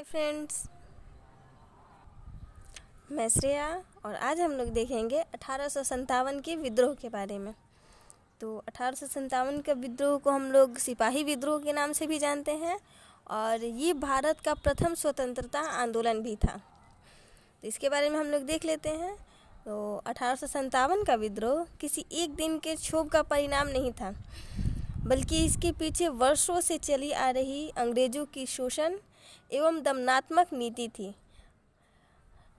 Hi friends, मैं श्रेया और आज हम लोग देखेंगे 1857 के विद्रोह के बारे में। तो 1857 का विद्रोह को हम लोग सिपाही विद्रोह के नाम से भी जानते हैं और ये भारत का प्रथम स्वतंत्रता आंदोलन भी था। तो इसके बारे में हम लोग देख लेते हैं। तो 1857 का विद्रोह किसी एक दिन के क्षोभ का परिणाम नहीं था, बल्कि इसके पीछे वर्षों से चली आ रही अंग्रेज़ों की शोषण एवं दमनात्मक नीति थी।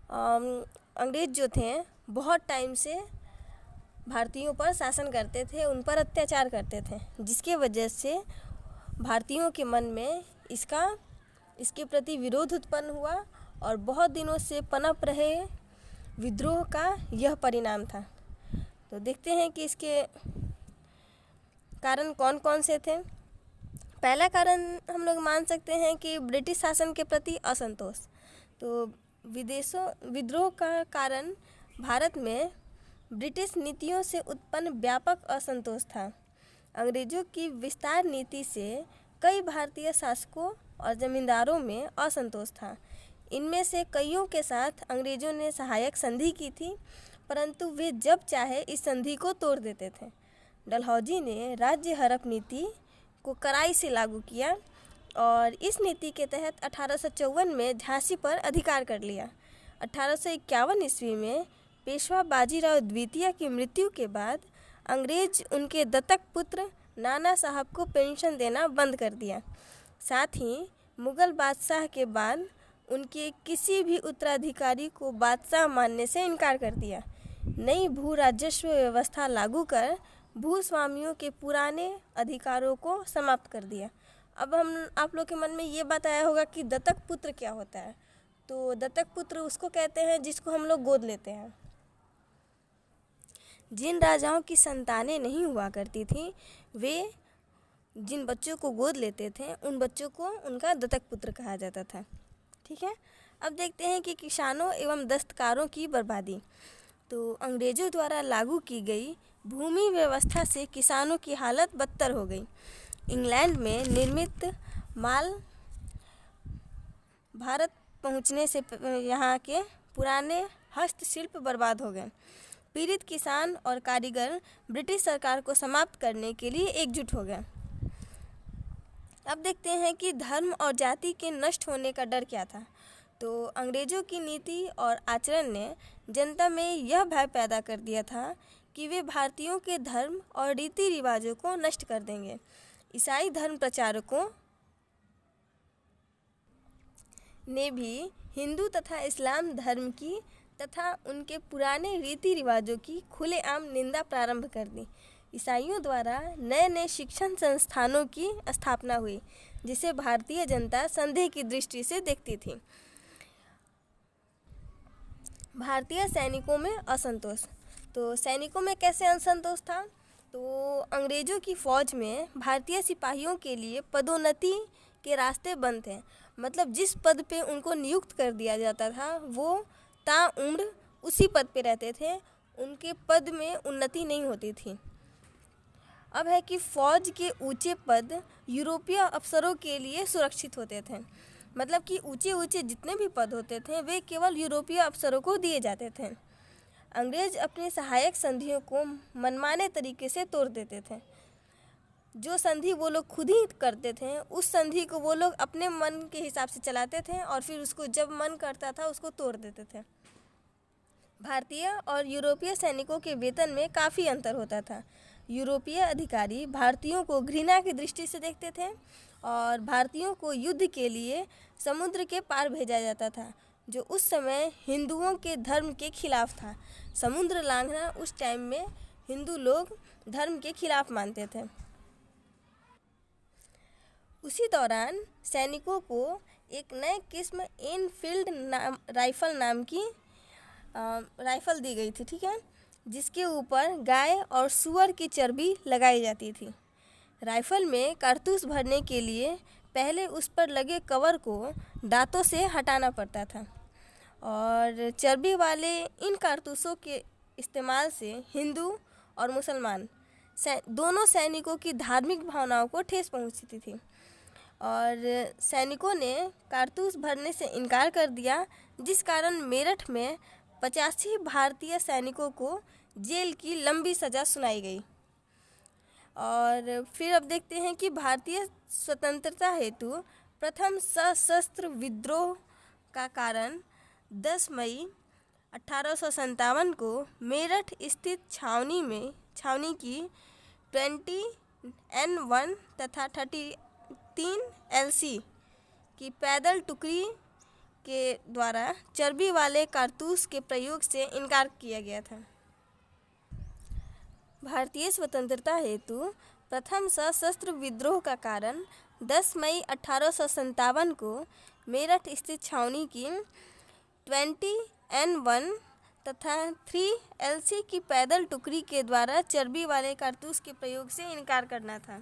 अंग्रेज़ जो थे बहुत टाइम से भारतीयों पर शासन करते थे, उन पर अत्याचार करते थे, जिसके वजह से भारतीयों के मन में इसके प्रति विरोध उत्पन्न हुआ और बहुत दिनों से पनप रहे विद्रोह का यह परिणाम था। तो देखते हैं कि इसके कारण कौन कौन से थे। पहला कारण हम लोग मान सकते हैं कि ब्रिटिश शासन के प्रति असंतोष। तो विद्रोह का कारण भारत में ब्रिटिश नीतियों से उत्पन्न व्यापक असंतोष था। अंग्रेज़ों की विस्तार नीति से कई भारतीय शासकों और जमींदारों में असंतोष था। इनमें से कईयों के साथ अंग्रेज़ों ने सहायक संधि की थी, परंतु वे जब चाहे इस संधि को तोड़ देते थे। डलहौजी ने राज्य हड़प नीति को कड़ाई से लागू किया और इस नीति के तहत 1854 में झांसी पर अधिकार कर लिया। 1851 ईस्वी में पेशवा बाजीराव द्वितीय की मृत्यु के बाद अंग्रेज उनके दत्तक पुत्र नाना साहब को पेंशन देना बंद कर दिया। साथ ही मुग़ल बादशाह के बाद उनके किसी भी उत्तराधिकारी को बादशाह मानने से इनकार कर दिया। नई भू राजस्व व्यवस्था लागू कर भूस्वामियों के पुराने अधिकारों को समाप्त कर दिया। अब आप लोग के मन में ये बात आया होगा कि दत्तक पुत्र क्या होता है। तो दत्तक पुत्र उसको कहते हैं जिसको हम लोग गोद लेते हैं। जिन राजाओं की संतानें नहीं हुआ करती थी, वे जिन बच्चों को गोद लेते थे उन बच्चों को उनका दत्तक पुत्र कहा जाता था। ठीक है, अब देखते हैं कि किसानों एवं दस्तकारों की बर्बादी। तो अंग्रेज़ों द्वारा लागू की गई भूमि व्यवस्था से किसानों की हालत बदतर हो गई। इंग्लैंड में निर्मित माल भारत पहुंचने से यहाँ के पुराने हस्तशिल्प बर्बाद हो गए। पीड़ित किसान और कारीगर ब्रिटिश सरकार को समाप्त करने के लिए एकजुट हो गए। अब देखते हैं कि धर्म और जाति के नष्ट होने का डर क्या था। तो अंग्रेज़ों की नीति और आचरण ने जनता में यह भय पैदा कर दिया था कि वे भारतीयों के धर्म और रीति रिवाजों को नष्ट कर देंगे। ईसाई धर्म प्रचारकों ने भी हिंदू तथा इस्लाम धर्म की तथा उनके पुराने रीति रिवाजों की खुलेआम निंदा प्रारंभ कर दी। ईसाइयों द्वारा नए नए शिक्षण संस्थानों की स्थापना हुई, जिसे भारतीय जनता संदेह की दृष्टि से देखती थी। भारतीय सैनिकों में असंतोष। तो सैनिकों में कैसे असंतोष था? तो अंग्रेज़ों की फ़ौज में भारतीय सिपाहियों के लिए पदोन्नति के रास्ते बंद थे। मतलब जिस पद पे उनको नियुक्त कर दिया जाता था वो ताउम्र उसी पद पे रहते थे, उनके पद में उन्नति नहीं होती थी। अब है कि फ़ौज के ऊंचे पद यूरोपीय अफसरों के लिए सुरक्षित होते थे। मतलब कि ऊंचे ऊंचे जितने भी पद होते थे वे केवल यूरोपीय अफसरों को दिए जाते थे। अंग्रेज़ अपने सहायक संधियों को मनमाने तरीके से तोड़ देते थे। जो संधि वो लोग खुद ही करते थे, उस संधि को वो लोग अपने मन के हिसाब से चलाते थे और फिर उसको जब मन करता था उसको तोड़ देते थे। भारतीय और यूरोपीय सैनिकों के वेतन में काफ़ी अंतर होता था। यूरोपीय अधिकारी भारतीयों को घृणा की दृष्टि से देखते थे और भारतीयों को युद्ध के लिए समुद्र के पार भेजा जाता था, जो उस समय हिंदुओं के धर्म के खिलाफ था। समुद्र लांघना उस टाइम में हिंदू लोग धर्म के खिलाफ मानते थे। उसी दौरान सैनिकों को एक नए किस्म एनफील्ड राइफल नाम की राइफल दी गई थी। ठीक है, जिसके ऊपर गाय और सूअर की चर्बी लगाई जाती थी। राइफल में कारतूस भरने के लिए पहले उस पर लगे कवर को दांतों से हटाना पड़ता था और चर्बी वाले इन कारतूसों के इस्तेमाल से हिंदू और मुसलमान दोनों सैनिकों की धार्मिक भावनाओं को ठेस पहुंचती थी। और सैनिकों ने कारतूस भरने से इनकार कर दिया, जिस कारण मेरठ में 85 भारतीय सैनिकों को जेल की लंबी सज़ा सुनाई गई। और फिर अब देखते हैं कि भारतीय स्वतंत्रता हेतु प्रथम सशस्त्र विद्रोह का कारण 10 मई 1857 को मेरठ स्थित छावनी की 20N1 तथा 33 LC की पैदल टुकड़ी के द्वारा चर्बी वाले कारतूस के प्रयोग से इनकार किया गया था। भारतीय स्वतंत्रता हेतु प्रथम सशस्त्र विद्रोह का कारण 10 मई 1857 को मेरठ स्थित छावनी की 20N1 तथा 3LC की पैदल टुकड़ी के द्वारा चर्बी वाले कारतूस के प्रयोग से इनकार करना था।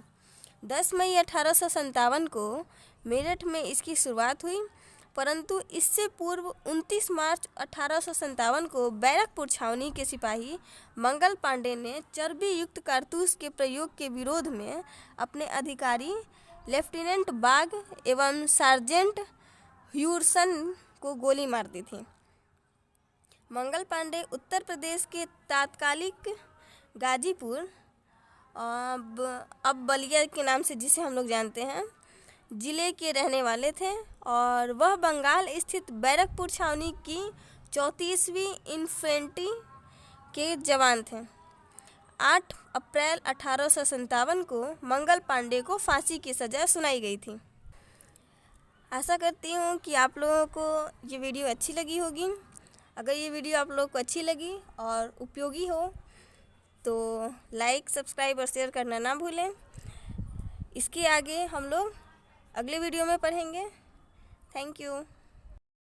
10 मई 1857 को मेरठ में इसकी शुरुआत हुई, परंतु इससे पूर्व 29 मार्च 1857 को बैरकपुर छावनी के सिपाही मंगल पांडे ने चर्बी युक्त कारतूस के प्रयोग के विरोध में अपने अधिकारी लेफ्टिनेंट बाग एवं सार्जेंट ह्यूरसन को गोली मार दी थी। मंगल पांडे उत्तर प्रदेश के तात्कालिक गाजीपुर, अब बलिया के नाम से जिसे हम लोग जानते हैं, जिले के रहने वाले थे और वह बंगाल स्थित बैरकपुर छावनी की 34वीं इन्फेंट्री के जवान थे। 8 अप्रैल 1857 को मंगल पांडे को फांसी की सज़ा सुनाई गई थी। आशा करती हूँ कि आप लोगों को ये वीडियो अच्छी लगी होगी। अगर ये वीडियो आप लोगों को अच्छी लगी और उपयोगी हो तो लाइक, सब्सक्राइब और शेयर करना ना भूलें। इसके आगे हम लोग अगले वीडियो में पढ़ेंगे। Thank you.